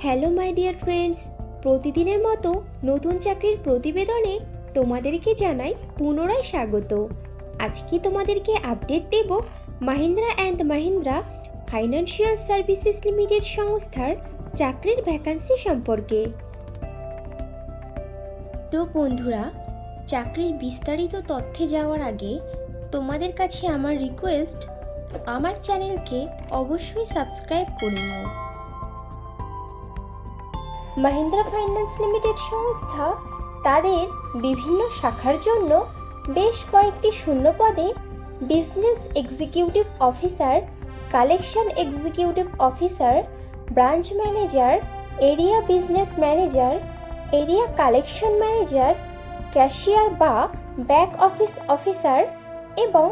Hello my dear friends, প্রতিদিনের মতো নতুন চাকরির প্রতিবেদনে তোমাদেরকে জানাই পুনরায় স্বাগত। আজকে তোমাদেরকে আপডেট দেব Mahindra and Mahindra financial services limited সংস্থার চাকরির ভ্যাকান্সি সম্পর্কে। তো বন্ধুরা, চাকরির বিস্তারিত তথ্যে যাওয়ার আগে তোমাদের কাছে আমার রিকোয়েস্ট, আমার চ্যানেলকে অবশ্যই সাবস্ক্রাইব করে নাও। মাহিন্দ্রা ফাইন্যান্স লিমিটেড সংস্থা তাদের বিভিন্ন শাখার জন্য বেশ কয়েকটি শূন্য পদে business executive officer, collection executive officer, branch manager, area business manager, area collection manager, cashier বা ব্যাক অফিস অফিসার এবং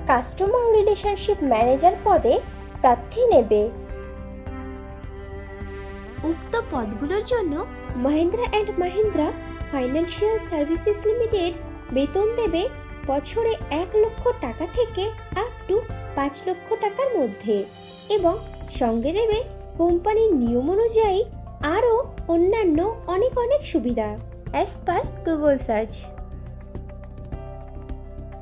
কাস্টমার রিলেশনশিপ ম্যানেজার পদে প্রার্থী নেবে। উক্ত পদগুলোর জন্য Mahindra and Mahindra financial services limited বেতন দেবে বছরে 1 লক্ষ টাকা থেকে আপ টু 5 লক্ষ টাকার মধ্যে এবং সঙ্গে দেবে কোম্পানির নিয়ম অনুযায়ী আরও অন্যান্য অনেক সুবিধা as per Google search.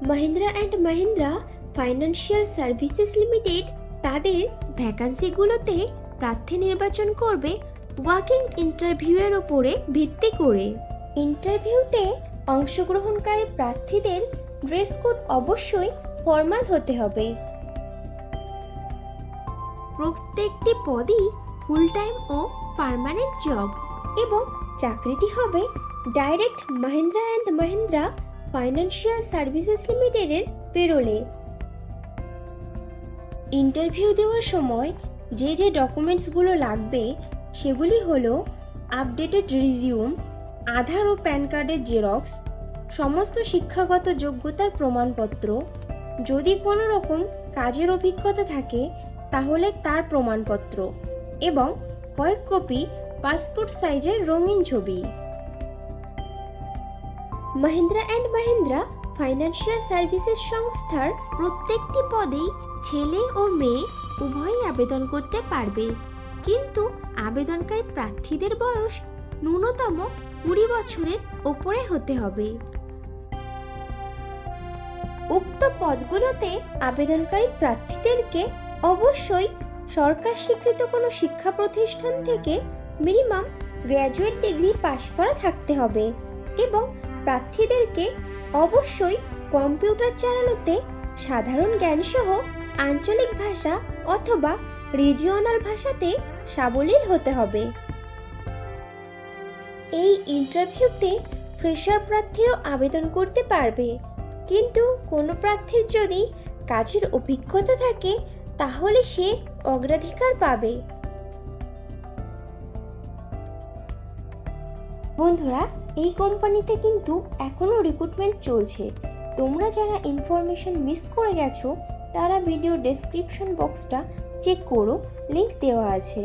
Mahindra and Mahindra financial services limited তাদের ভ্যাকান্সিগুলোতে প্রার্থী নির্বাচন করবে ওয়াকিং ইন্টারভিউয়ের উপরে ভিত্তি করে। ইন্টারভিউতে অংশগ্রহণকারী প্রার্থীদের ড্রেস কোড অবশ্যই ফর্মাল হতে হবে। প্রত্যেকটি পদই ফুল টাইম ও পার্মানেন্ট জব এবং চাকরিটি হবে direct Mahindra and Mahindra financial services লিমিটেডের পেরোলে। ইন্টারভিউ দেওয়ার সময় যে ডকুমেন্টসগুলো লাগবে সেগুলি হলো আপডেটেড রিজিউম, আধার ও প্যান কার্ডের জেরক্স, সমস্ত শিক্ষাগত যোগ্যতার প্রমাণপত্র, যদি কোনো রকম কাজের অভিজ্ঞতা থাকে তাহলে তার প্রমাণপত্র এবং কয়েক কপি পাসপোর্ট সাইজের রঙিন ছবি। Mahindra and Mahindra financial services সংস্থার প্রত্যেকটি পদেই ছেলে ও মেয়ে উভয়ই আবেদন করতে পারবে, কিন্তু আবেদনকারী প্রার্থীদের বয়স ন্যূনতম 20 বছরের ওপরে হতে হবে। উক্ত পদগুলোতে আবেদনকারী প্রার্থীদেরকে অবশ্যই সরকার স্বীকৃত কোনো শিক্ষা প্রতিষ্ঠান থেকে মিনিমাম গ্র্যাজুয়েট ডিগ্রি পাশ করা থাকতে হবে এবং প্রার্থীদেরকে অবশ্যই কম্পিউটার চালানোতে সাধারণ জ্ঞান সহ আঞ্চলিক ভাষা অথবা রিজিওনাল ভাষাতে সাবলীল হতে হবে। এই ইন্টারভিউতে ফ্রেশার প্রার্থীরাও আবেদন করতে পারবে, কিন্তু কোনো প্রার্থীর যদি কাজের অভিজ্ঞতা থাকে তাহলে সে অগ্রাধিকার পাবে। বন্ধুরা, এই কোম্পানিতে কিন্তু এখনো রিক্রুটমেন্ট চলছে। তোমরা যারা ইনফরমেশন মিস করে গেছো তারা ভিডিও ডেসক্রিপশন বক্সটা চেক করো, লিংক দেওয়া আছে।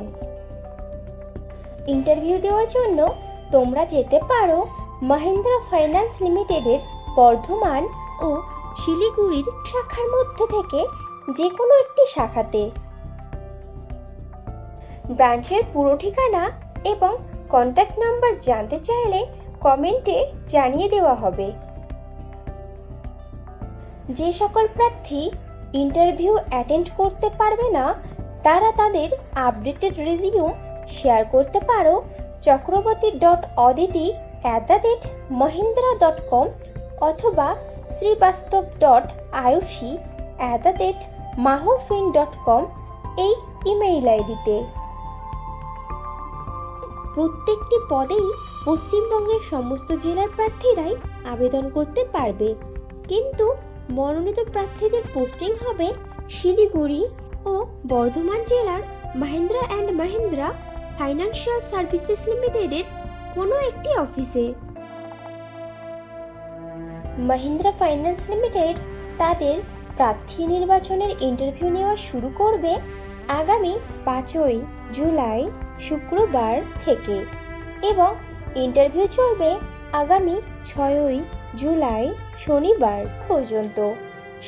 ইন্টারভিউ দেওয়ার জন্য তোমরা যেতে পারো মাহিন্দ্রা ফাইন্যান্স লিমিটেডের বর্ধমান ও শিলিগুড়ির শাখার মধ্যে থেকে যে কোনো একটি শাখাতে। ব্রাঞ্চের পুরো ঠিকানা এবং কন্ট্যাক্ট নাম্বার জানতে চাইলে কমেন্টে জানিয়ে দেওয়া হবে। যে সকল প্রার্থী ইন্টারভিউ অ্যাটেন্ড করতে পারবে না তারা তাদের আপডেটেড রিজিউম শেয়ার করতে পারো chakraborty.aditi@mahindra.com অথবা srivastava.ayushi@mahofin.com এই ইমেইল আইডিতে। প্রত্যেকটি পদেই পশ্চিমবঙ্গের সমস্ত জেলার প্রার্থীরাই আবেদন করতে পারবে, কিন্তু মনোনীত প্রার্থীদের পোস্টিং হবে শিলিগুড়ি ও বর্ধমান জেলার Mahindra and Mahindra financial services লিমিটেডের কোনো একটি অফিসে। মাহিন্দ্রা ফাইন্যান্স লিমিটেড তাদের প্রার্থী নির্বাচনের ইন্টারভিউ নেওয়া শুরু করবে আগামী 5ই জুলাই শুক্রবার থেকে এবং ইন্টারভিউ চলবে আগামী 6ই জুলাই শনিবার পর্যন্ত।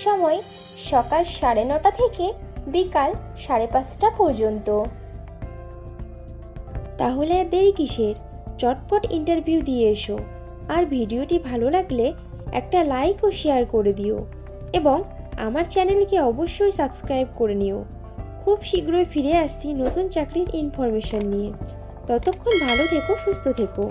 সময় সকাল 9:30 থেকে বিকাল 5:30 পর্যন্ত। তাহলে আর দেরি কিসের? চটপট ইন্টারভিউ দিয়ে এসো। আর ভিডিওটি ভালো লাগলে একটা লাইক ও শেয়ার করে দিও এবং আমার চ্যানেলকে অবশ্যই সাবস্ক্রাইব করে নিও। খুব শীঘ্রই ফিরে আসছি নতুন চাকরির ইনফরমেশন নিয়ে। ততক্ষণ ভালো থেকো, সুস্থ থেকো।